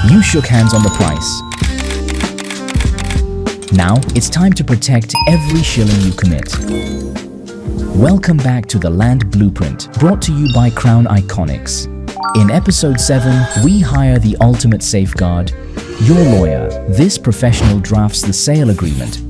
You shook hands on the price. Now, it's time to protect every shilling you commit. Welcome back to the Land Blueprint, brought to you by Crown Iconics. In Episode 7, we hire the ultimate safeguard, your lawyer. This professional drafts the sale agreement,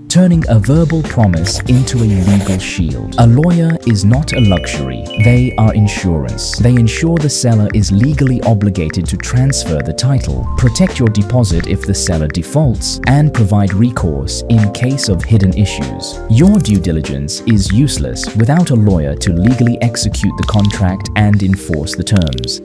turning a verbal promise into a legal shield. A lawyer is not a luxury, they are insurance. They ensure the seller is legally obligated to transfer the title, protect your deposit if the seller defaults, and provide recourse in case of hidden issues. Your due diligence is useless without a lawyer to legally execute the contract and enforce the terms.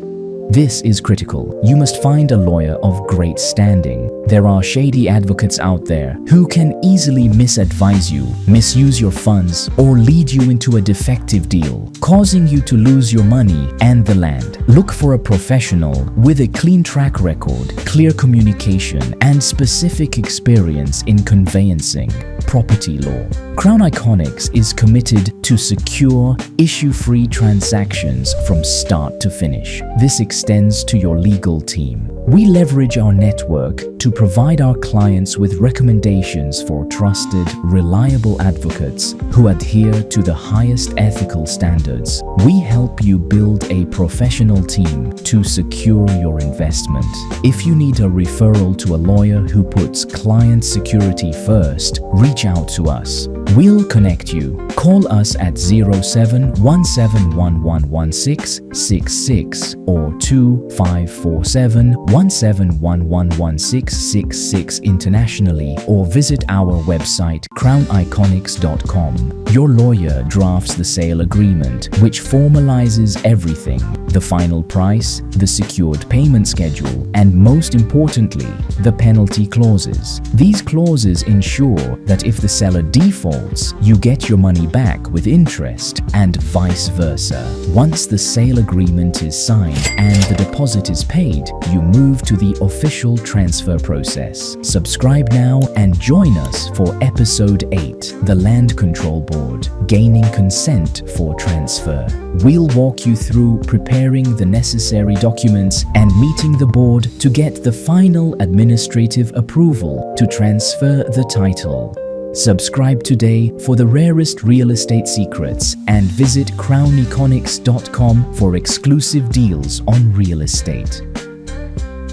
This is critical. You must find a lawyer of great standing. There are shady advocates out there who can easily misadvise you, misuse your funds, or lead you into a defective deal, causing you to lose your money and the land. Look for a professional with a clean track record, clear communication, and specific experience in conveyancing property law. Crown Iconics is committed to secure, issue-free transactions from start to finish. This extends to your legal team. We leverage our network to provide our clients with recommendations for trusted, reliable advocates who adhere to the highest ethical standards. We help you build a professional team to secure your investment. If you need a referral to a lawyer who puts client security first, reach out to us. We'll connect you. Call us at 0717111666 or 254717111666 internationally, or visit our website crowniconics.com. Your lawyer drafts the sale agreement, which formalizes everything: the final price, the secured payment schedule, and most importantly, the penalty clauses. These clauses ensure that if the seller defaults, you get your money back with interest, and vice versa. Once the sale agreement is signed and the deposit is paid, you move to the official transfer process. Subscribe now and join us for Episode 8, The Land Control Board, Gaining Consent for Transfer. We'll walk you through preparing the necessary documents and meeting the board to get the final administrative approval to transfer the title. Subscribe today for the rarest real estate secrets and visit crowniconics.com for exclusive deals on real estate.